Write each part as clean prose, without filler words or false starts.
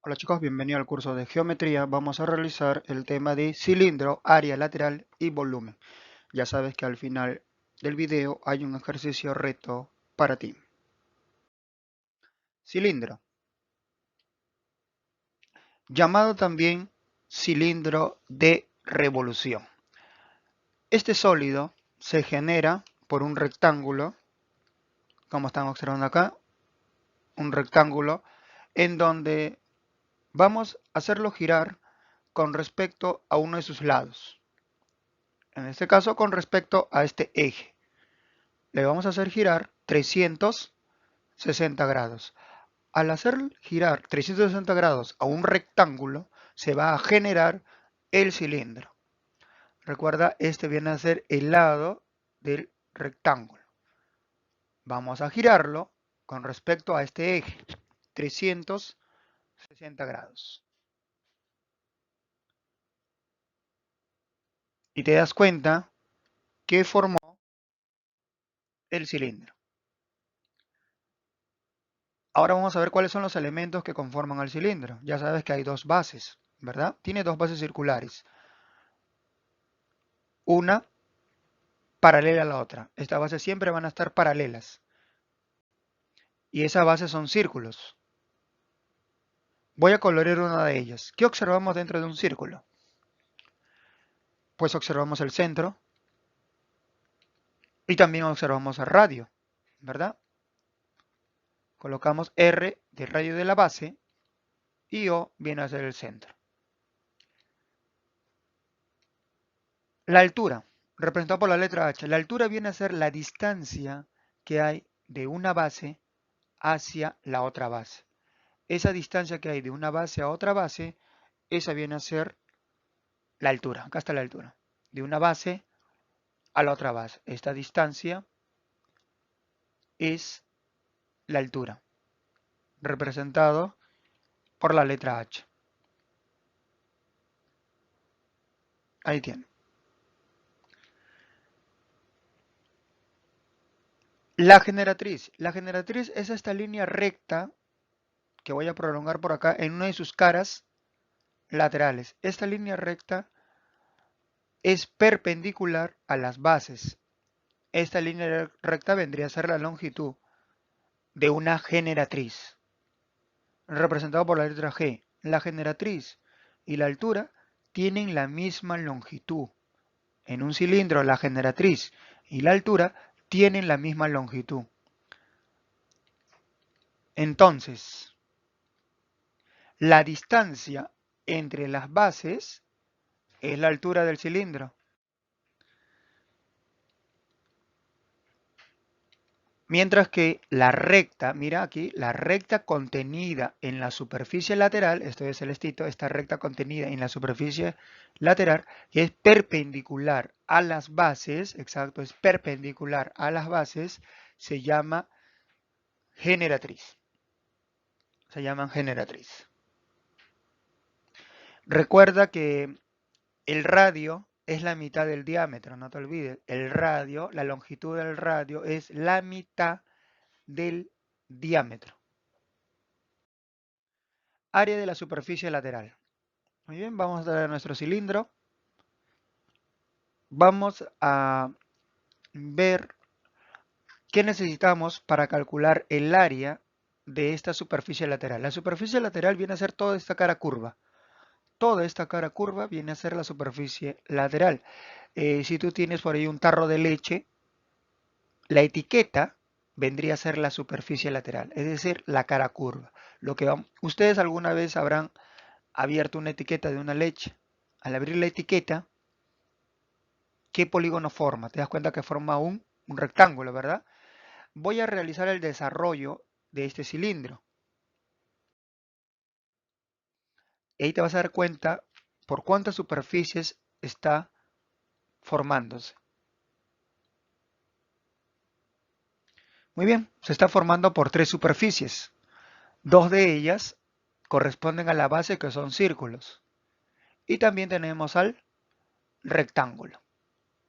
Hola chicos, bienvenidos al curso de geometría. Vamos a realizar el tema de cilindro, área lateral y volumen. Ya sabes que al final del video hay un ejercicio reto para ti. Cilindro, llamado también cilindro de revolución. Este sólido se genera por un rectángulo, como están observando acá, un rectángulo en donde vamos a hacerlo girar con respecto a uno de sus lados. En este caso, con respecto a este eje. Le vamos a hacer girar 360 grados. Al hacer girar 360 grados a un rectángulo, se va a generar el cilindro. Recuerda, este viene a ser el lado del rectángulo. Vamos a girarlo con respecto a este eje, 360 grados. Y te das cuenta que formó el cilindro. Ahora vamos a ver cuáles son los elementos que conforman el cilindro. Ya sabes que hay dos bases, ¿verdad? Tiene dos bases circulares. Una paralela a la otra. Estas bases siempre van a estar paralelas. Y esas bases son círculos. Voy a colorear una de ellas. ¿Qué observamos dentro de un círculo? Pues observamos el centro y también observamos el radio, ¿verdad? Colocamos R de radio de la base y O viene a ser el centro. La altura, representada por la letra H. La altura viene a ser la distancia que hay de una base hacia la otra base. Esa distancia que hay de una base a otra base, esa viene a ser la altura. Acá está la altura. De una base a la otra base. Esta distancia es la altura, representado por la letra H. Ahí tiene. La generatriz. La generatriz es esta línea recta que voy a prolongar por acá en una de sus caras laterales. Esta línea recta es perpendicular a las bases. Esta línea recta vendría a ser la longitud de una generatriz, representado por la letra G. La generatriz y la altura tienen la misma longitud. En un cilindro, la generatriz y la altura tienen la misma longitud. Entonces, la distancia entre las bases es la altura del cilindro. Mientras que la recta, mira aquí, la recta contenida en la superficie lateral, esto es celestito, esta recta contenida en la superficie lateral, es perpendicular a las bases, exacto, es perpendicular a las bases, se llama generatriz. Se llaman generatriz. Recuerda que el radio es la mitad del diámetro, no te olvides. El radio, la longitud del radio es la mitad del diámetro. Área de la superficie lateral. Muy bien, vamos a traer nuestro cilindro. Vamos a ver qué necesitamos para calcular el área de esta superficie lateral. La superficie lateral viene a ser toda esta cara curva. Toda esta cara curva viene a ser la superficie lateral. Si tú tienes por ahí un tarro de leche, la etiqueta vendría a ser la superficie lateral, es decir, la cara curva. Ustedes alguna vez habrán abierto una etiqueta de una leche. Al abrir la etiqueta, ¿qué polígono forma? Te das cuenta que forma un rectángulo, ¿verdad? Voy a realizar el desarrollo de este cilindro. Y ahí te vas a dar cuenta por cuántas superficies está formándose. Muy bien, se está formando por tres superficies. Dos de ellas corresponden a la base, que son círculos. Y también tenemos al rectángulo,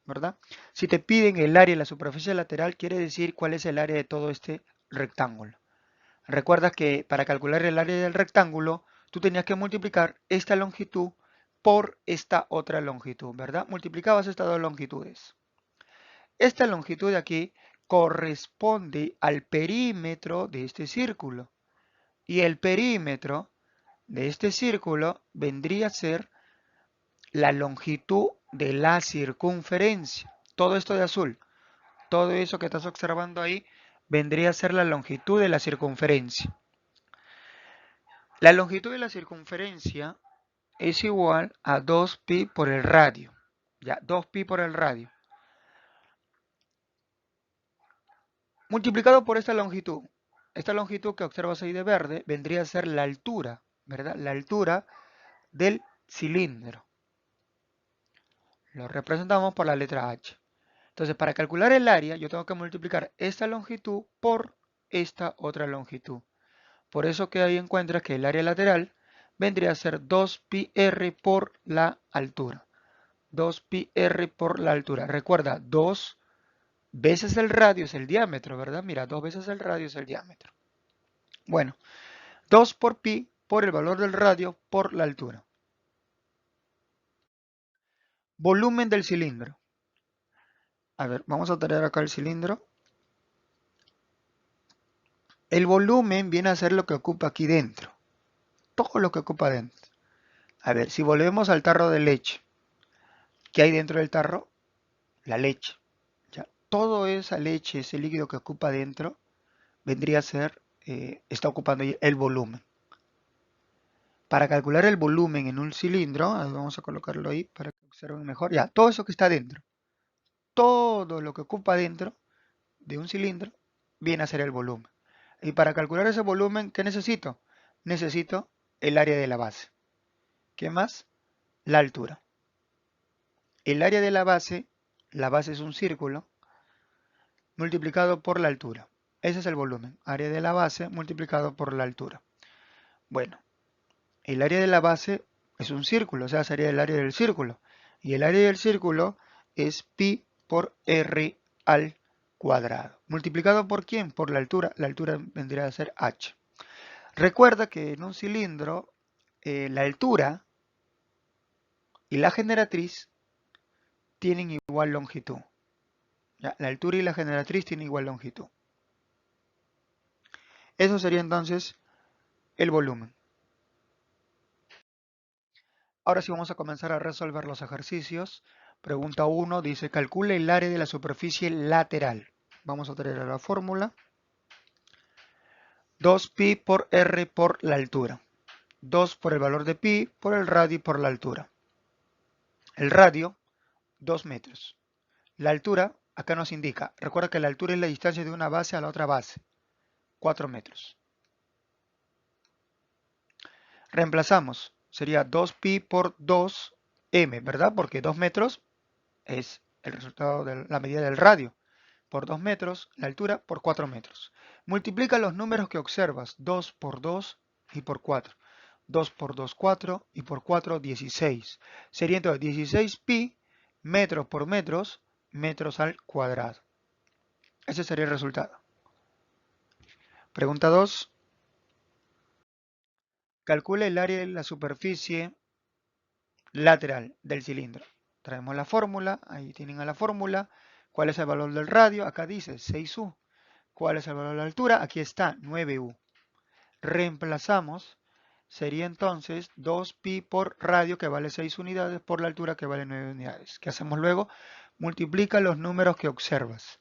¿verdad? Si te piden el área de la superficie lateral, quiere decir cuál es el área de todo este rectángulo. Recuerda que para calcular el área del rectángulo, tú tenías que multiplicar esta longitud por esta otra longitud, ¿verdad? Multiplicabas estas dos longitudes. Esta longitud de aquí corresponde al perímetro de este círculo. Y el perímetro de este círculo vendría a ser la longitud de la circunferencia. Todo esto de azul, todo eso que estás observando ahí, vendría a ser la longitud de la circunferencia. La longitud de la circunferencia es igual a 2pi por el radio. Ya, 2pi por el radio. Multiplicado por esta longitud. Esta longitud que observas ahí de verde vendría a ser la altura, ¿verdad? La altura del cilindro. Lo representamos por la letra H. Entonces, para calcular el área, yo tengo que multiplicar esta longitud por esta otra longitud. Por eso que ahí encuentras que el área lateral vendría a ser 2πr por la altura. 2πr por la altura. Recuerda, 2 veces el radio es el diámetro, ¿verdad? Mira, 2 veces el radio es el diámetro. Bueno, 2 por pi por el valor del radio por la altura. Volumen del cilindro. A ver, vamos a traer acá el cilindro. El volumen viene a ser lo que ocupa aquí dentro. Todo lo que ocupa dentro. A ver, si volvemos al tarro de leche. ¿Qué hay dentro del tarro? La leche. Ya, toda esa leche, ese líquido que ocupa dentro, vendría a ser, está ocupando el volumen. Para calcular el volumen en un cilindro, vamos a colocarlo ahí para que observen mejor. Ya, todo eso que está dentro. Todo lo que ocupa dentro de un cilindro viene a ser el volumen. Y para calcular ese volumen, ¿qué necesito? Necesito el área de la base. ¿Qué más? La altura. El área de la base es un círculo multiplicado por la altura. Ese es el volumen. Área de la base multiplicado por la altura. Bueno, el área de la base es un círculo, o sea, sería el área del círculo. Y el área del círculo es pi por r al cuadrado. ¿Multiplicado por quién? Por la altura. La altura vendría a ser h. Recuerda que en un cilindro la altura y la generatriz tienen igual longitud. ¿Ya? La altura y la generatriz tienen igual longitud. Eso sería entonces el volumen. Ahora sí vamos a comenzar a resolver los ejercicios. Pregunta 1 dice, calcule el área de la superficie lateral. Vamos a traer a la fórmula. 2pi por r por la altura. 2 por el valor de pi por el radio y por la altura. El radio, 2 metros. La altura, acá nos indica, recuerda que la altura es la distancia de una base a la otra base. 4 metros. Reemplazamos. Sería 2pi por 2m, ¿verdad? Porque 2 metros es el resultado de la medida del radio. Por 2 metros, la altura por 4 metros. Multiplica los números que observas. 2 por 2 y por 4. 2 por 2, 4 y por 4, 16. Sería entonces 16 pi metros por metros, metros al cuadrado. Ese sería el resultado. Pregunta 2. Calcula el área de la superficie lateral del cilindro. Traemos la fórmula, ahí tienen a la fórmula. ¿Cuál es el valor del radio? Acá dice 6u. ¿Cuál es el valor de la altura? Aquí está 9u. Reemplazamos. Sería entonces 2pi por radio, que vale 6 unidades, por la altura, que vale 9 unidades. ¿Qué hacemos luego? Multiplica los números que observas.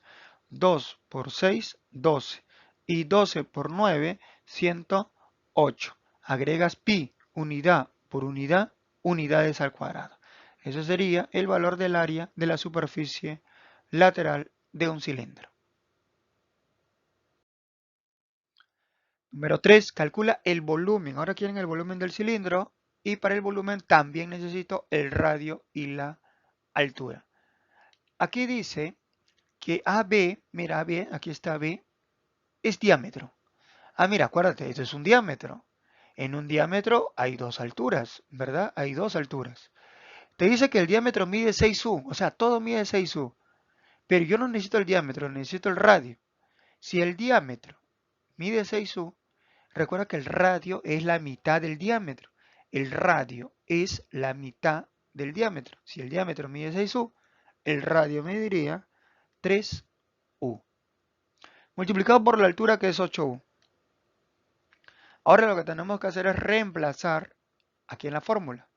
2 por 6, 12. Y 12 por 9, 108. Agregas pi, unidad por unidad, unidades al cuadrado. Eso sería el valor del área de la superficie lateral de un cilindro. Número 3, calcula el volumen. Ahora quieren el volumen del cilindro y para el volumen también necesito el radio y la altura. Aquí dice que AB, mira AB, aquí está AB, es diámetro. Ah, mira, acuérdate, esto es un diámetro. En un diámetro hay dos alturas, ¿verdad? Hay dos alturas. Te dice que el diámetro mide 6u, o sea, todo mide 6u. Pero yo no necesito el diámetro, necesito el radio. Si el diámetro mide 6u, recuerda que el radio es la mitad del diámetro. el radio es la mitad del diámetro. Si el diámetro mide 6U, el radio mediría 3U. Multiplicado por la altura, que es 8U. Ahora lo que tenemos que hacer es reemplazar aquí en la fórmula.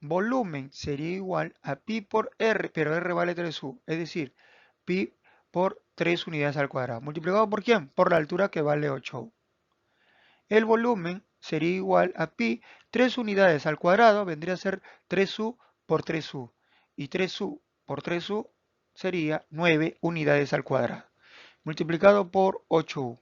Volumen sería igual a pi por r, pero r vale 3u, es decir, pi por 3 unidades al cuadrado. ¿Multiplicado por quién? Por la altura, que vale 8u. El volumen sería igual a pi, 3 unidades al cuadrado vendría a ser 3u por 3u. Y 3u por 3u sería 9 unidades al cuadrado. Multiplicado por 8u.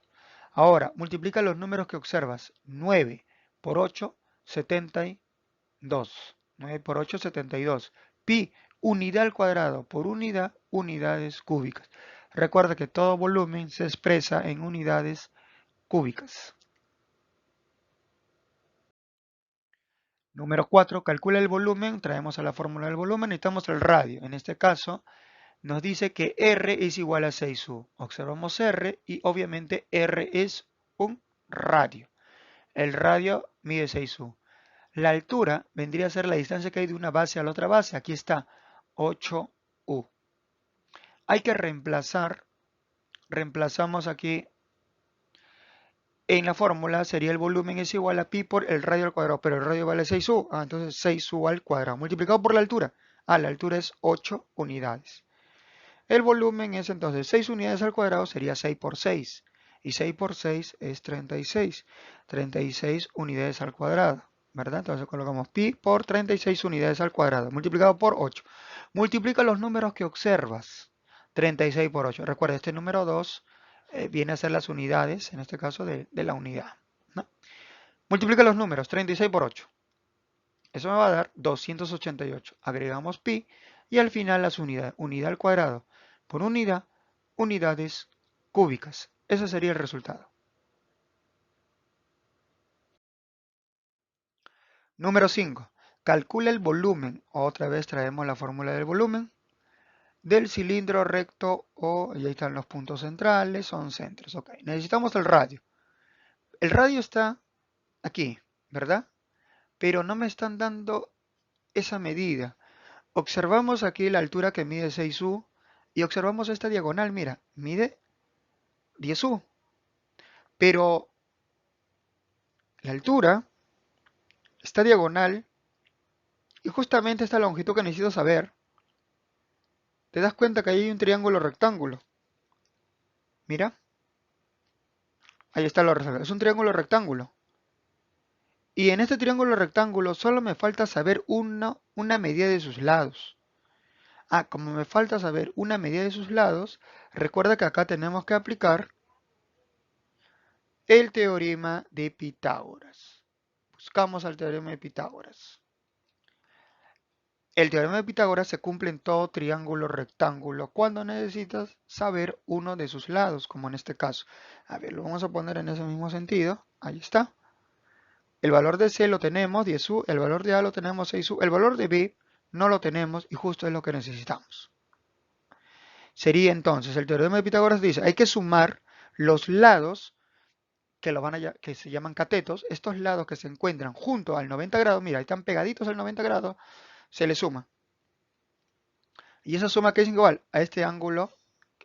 Ahora, multiplica los números que observas. 9 por 8, 72. 9 por 8, 72. Pi, unidad al cuadrado por unidad, unidades cúbicas. Recuerda que todo volumen se expresa en unidades cúbicas. Número 4, calcula el volumen. Traemos a la fórmula del volumen, necesitamos el radio. En este caso, nos dice que R es igual a 6U. Observamos R y obviamente R es un radio. El radio mide 6U. La altura vendría a ser la distancia que hay de una base a la otra base. Aquí está, 8U. Hay que reemplazamos aquí en la fórmula, sería el volumen es igual a pi por el radio al cuadrado, pero el radio vale 6u, entonces 6u al cuadrado, multiplicado por la altura. La altura es 8 unidades. El volumen es entonces 6 unidades al cuadrado, sería 6 por 6. Y 6 por 6 es 36. 36 unidades al cuadrado, ¿verdad? Entonces colocamos pi por 36 unidades al cuadrado, multiplicado por 8. Multiplica los números que observas. 36 por 8. Recuerda, este número 2 viene a ser las unidades, en este caso, de la unidad, ¿no? Multiplica los números, 36 por 8. Eso me va a dar 288. Agregamos pi y al final las unidades. Unidad al cuadrado por unidad, unidades cúbicas. Ese sería el resultado. Número 5. Calcula el volumen. Otra vez traemos la fórmula del volumen del cilindro recto y ahí están los puntos centrales, son centros. Ok, necesitamos el radio. El radio está aquí, ¿verdad? Pero no me están dando esa medida. Observamos aquí la altura que mide 6u y observamos esta diagonal, mira, mide 10u. Pero la altura, esta diagonal y justamente esta longitud que necesito saber, te das cuenta que ahí hay un triángulo rectángulo. Mira, ahí está lo resuelto. Es un triángulo rectángulo. Y en este triángulo rectángulo solo me falta saber una medida de sus lados. Como me falta saber una medida de sus lados, recuerda que acá tenemos que aplicar el teorema de Pitágoras. Buscamos al teorema de Pitágoras. El teorema de Pitágoras se cumple en todo triángulo rectángulo cuando necesitas saber uno de sus lados, como en este caso. A ver, lo vamos a poner en ese mismo sentido. Ahí está. El valor de C lo tenemos, 10u, el valor de A lo tenemos, 6u, el valor de B no lo tenemos y justo es lo que necesitamos. Sería entonces, el teorema de Pitágoras dice, hay que sumar los lados que se llaman catetos, estos lados que se encuentran junto al 90 grados, mira, ahí están pegaditos al 90 grados, se le suma. Y esa suma que es igual a este ángulo,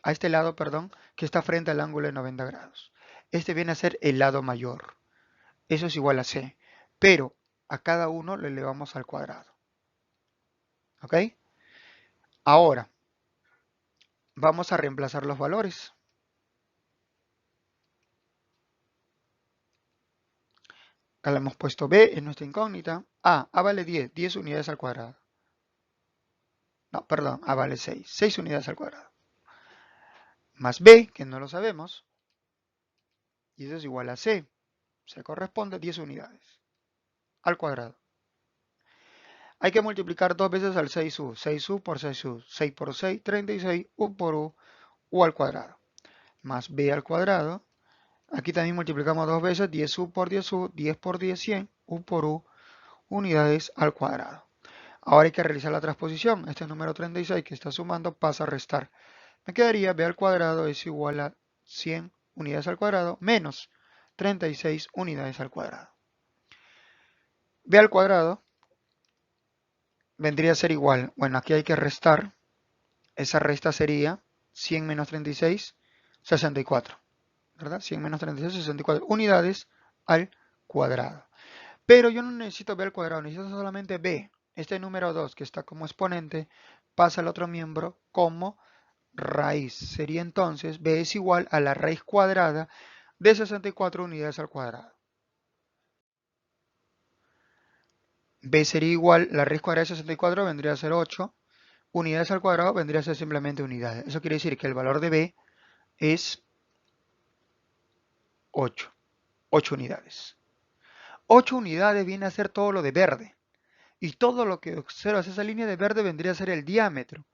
a este lado, perdón, que está frente al ángulo de 90 grados. Este viene a ser el lado mayor. Eso es igual a C. Pero a cada uno lo elevamos al cuadrado. ¿Ok? Ahora, vamos a reemplazar los valores. Acá le hemos puesto B en nuestra incógnita. A vale 10, 10 unidades al cuadrado. No, perdón, A vale 6, 6 unidades al cuadrado. Más B, que no lo sabemos, y eso es igual a C. Se corresponde a 10 unidades al cuadrado. Hay que multiplicar dos veces al 6u. 6u por 6u. 6 por 6, 36. U por u al cuadrado. Más b al cuadrado. Aquí también multiplicamos dos veces. 10u por 10u. 10 por 10, 100. U por u unidades al cuadrado. Ahora hay que realizar la transposición. Este número 36 que está sumando pasa a restar. Me quedaría b al cuadrado es igual a 100 unidades al cuadrado menos 36 unidades al cuadrado. B al cuadrado vendría a ser igual, bueno, aquí hay que restar, esa resta sería 100 menos 36, 64, ¿verdad? 100 menos 36, 64 unidades al cuadrado. Pero yo no necesito B al cuadrado, necesito solamente B. Este número 2 que está como exponente pasa al otro miembro como raíz. Sería entonces B es igual a la raíz cuadrada de 64 unidades al cuadrado. B sería igual, la raíz cuadrada de 64 vendría a ser 8. Unidades al cuadrado vendría a ser simplemente unidades. Eso quiere decir que el valor de B es 8. 8 unidades. 8 unidades viene a ser todo lo de verde. Y todo lo que observas esa línea de verde vendría a ser el diámetro.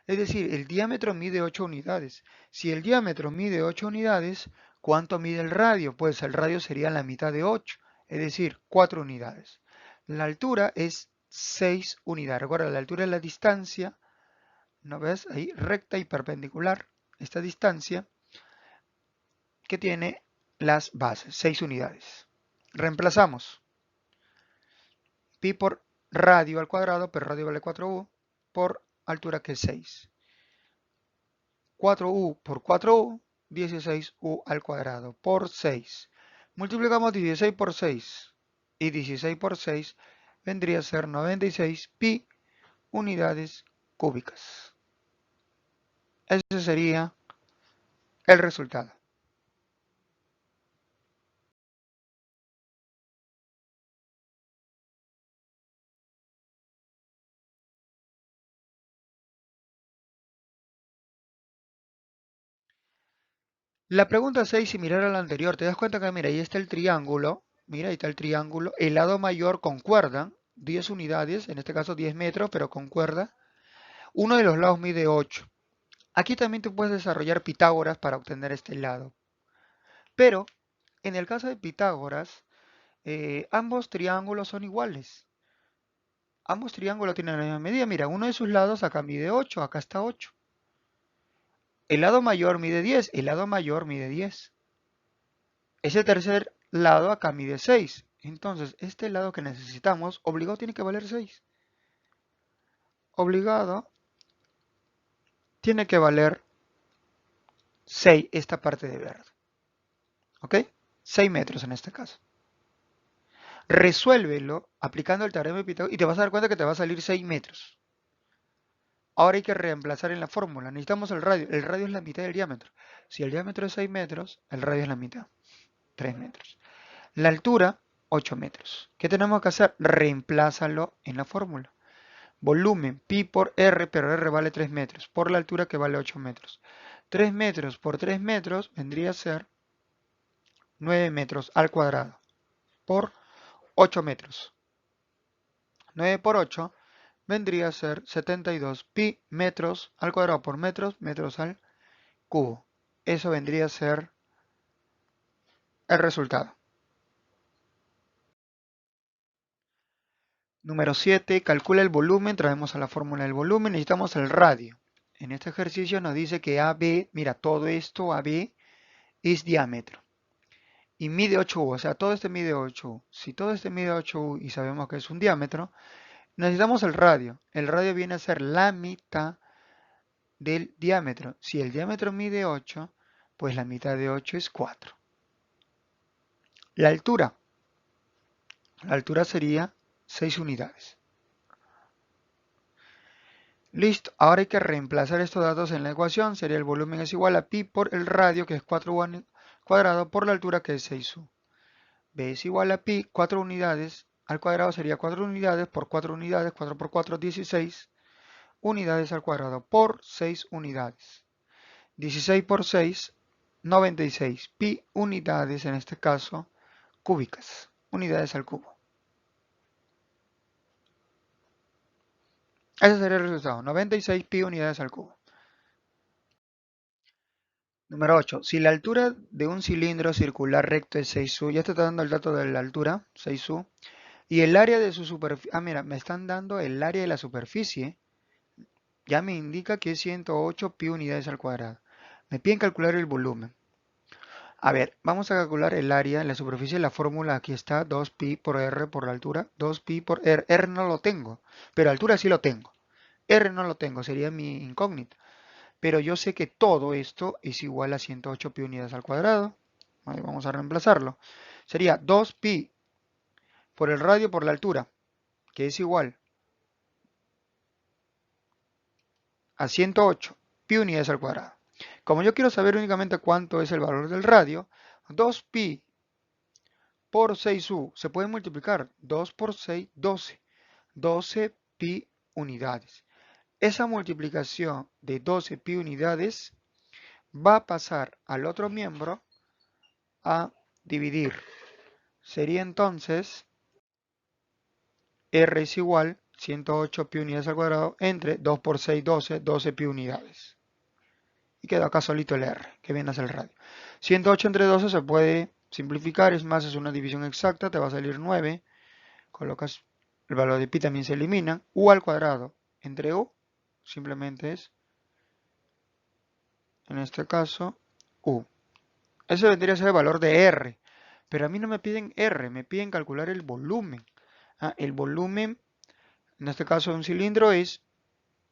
Es decir, el diámetro mide 8 unidades. Si el diámetro mide 8 unidades, ¿cuánto mide el radio? Pues el radio sería la mitad de 8, es decir, 4 unidades. La altura es 6 unidades. Recuerda, la altura es la distancia, ¿no ves? Ahí, recta y perpendicular. Esta distancia que tiene las bases, 6 unidades. Reemplazamos pi por radio al cuadrado, pero radio vale 4u, por altura que es 6. 4u por 4u, 16u al cuadrado por 6. Multiplicamos 16 por 6 y 16 por 6 vendría a ser 96 pi unidades cúbicas. Ese sería el resultado. La pregunta 6, similar a la anterior, te das cuenta que, mira, ahí está el triángulo, mira, ahí está el triángulo, el lado mayor concuerda, 10 unidades, en este caso 10 metros, pero concuerda. Uno de los lados mide 8. Aquí también tú puedes desarrollar Pitágoras para obtener este lado. Pero, en el caso de Pitágoras, ambos triángulos son iguales. Ambos triángulos tienen la misma medida. Mira, uno de sus lados acá mide 8, acá está 8. El lado mayor mide 10, el lado mayor mide 10. Ese tercer lado acá mide 6. Entonces, este lado que necesitamos, obligado tiene que valer 6. Obligado tiene que valer 6 esta parte de verde. ¿Ok? 6 metros en este caso. Resuélvelo aplicando el teorema de Pitágoras y te vas a dar cuenta que te va a salir 6 metros. Ahora hay que reemplazar en la fórmula. Necesitamos el radio. El radio es la mitad del diámetro. Si el diámetro es 6 metros, el radio es la mitad. 3 metros. La altura, 8 metros. ¿Qué tenemos que hacer? Reemplázalo en la fórmula. Volumen, pi por r, pero r vale 3 metros, por la altura que vale 8 metros. 3 metros por 3 metros vendría a ser 9 metros al cuadrado, por 8 metros. 9 por 8 vendría a ser 72 pi metros al cuadrado por metros, metros al cubo. Eso vendría a ser el resultado. Número 7, calcula el volumen, traemos a la fórmula del volumen, necesitamos el radio. En este ejercicio nos dice que AB, mira, todo esto AB es diámetro y mide 8U, o sea, todo este mide 8U. Si todo este mide 8U y sabemos que es un diámetro, necesitamos el radio. El radio viene a ser la mitad del diámetro. Si el diámetro mide 8, pues la mitad de 8 es 4. La altura sería 6 unidades. Listo, ahora hay que reemplazar estos datos en la ecuación. Sería el volumen es igual a pi por el radio, que es 4u cuadrado, por la altura, que es 6u. B es igual a pi, 4 unidades al cuadrado sería 4 unidades por 4 unidades, 4 por 4, 16 unidades al cuadrado por 6 unidades. 16 por 6, 96. Pi unidades, en este caso, cúbicas, unidades al cubo. Ese sería el resultado, 96 pi unidades al cubo. Número 8. Si la altura de un cilindro circular recto es 6u, ya te está dando el dato de la altura, 6u, y el área de su superficie, mira, me están dando el área de la superficie, ya me indica que es 108 pi unidades al cuadrado. Me piden calcular el volumen. A ver, vamos a calcular el área en la superficie. La fórmula aquí está, 2pi por r por la altura. 2pi por r. R no lo tengo, pero altura sí lo tengo. R no lo tengo, sería mi incógnita. Pero yo sé que todo esto es igual a 108 pi unidades al cuadrado. Ahí vamos a reemplazarlo. Sería 2pi por el radio por la altura, que es igual a 108 pi unidades al cuadrado. Como yo quiero saber únicamente cuánto es el valor del radio, 2pi por 6u se puede multiplicar. 2 por 6, 12. 12 pi unidades. Esa multiplicación de 12 pi unidades va a pasar al otro miembro a dividir. Sería entonces R es igual 108 pi unidades al cuadrado entre 2 por 6, 12, 12 pi unidades. Y queda acá solito el R, que viene a ser el radio. 108 entre 12 se puede simplificar, es más, es una división exacta, te va a salir 9. Colocas el valor de pi, también se elimina. U al cuadrado entre u simplemente es, en este caso, u. Ese vendría a ser el valor de R. Pero a mí no me piden R, me piden calcular el volumen. El volumen, en este caso de un cilindro, es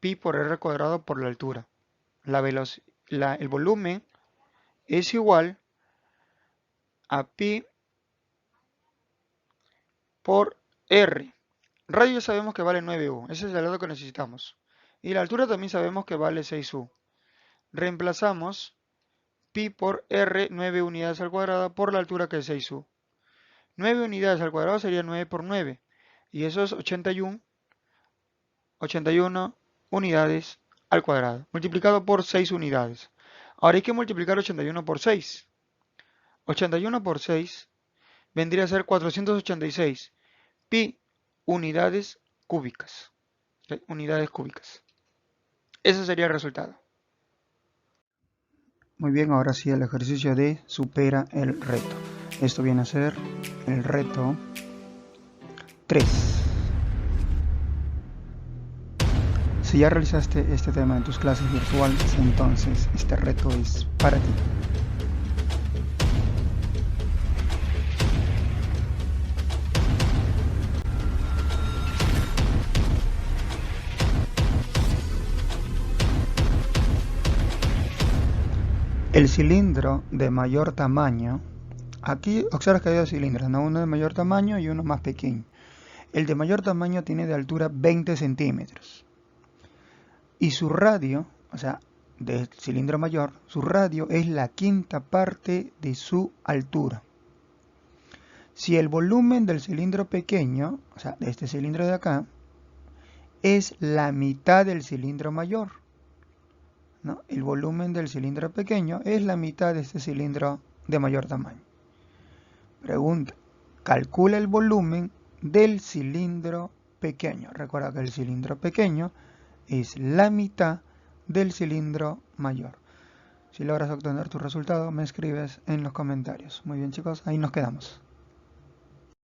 pi por r cuadrado por la altura. El volumen es igual a pi por r. Radio ya sabemos que vale 9u, ese es el lado que necesitamos. Y la altura también sabemos que vale 6u. Reemplazamos pi por r, 9 unidades al cuadrado, por la altura que es 6u. 9 unidades al cuadrado sería 9 por 9. Y eso es 81 unidades al cuadrado, multiplicado por 6 unidades. Ahora hay que multiplicar 81 por 6. 81 por 6 vendría a ser 486 pi unidades cúbicas. ¿Sí? Unidades cúbicas. Ese sería el resultado. Muy bien, ahora sí el ejercicio de supera el reto. Esto viene a ser el reto 3. Si ya realizaste este tema en tus clases virtuales, entonces este reto es para ti. El cilindro de mayor tamaño, aquí observas que hay dos cilindros, ¿no? Uno de mayor tamaño y uno más pequeño. El de mayor tamaño tiene de altura 20 centímetros. Y su radio, o sea, del cilindro mayor, su radio es la quinta parte de su altura. Si el volumen del cilindro pequeño, o sea, de este cilindro de acá, es la mitad del cilindro mayor, ¿no? El volumen del cilindro pequeño es la mitad de este cilindro de mayor tamaño. Pregunta, calcula el volumen del cilindro pequeño. Recuerda que el cilindro pequeño es la mitad del cilindro mayor. Si logras obtener tu resultado, me escribes en los comentarios. Muy bien, chicos, ahí nos quedamos.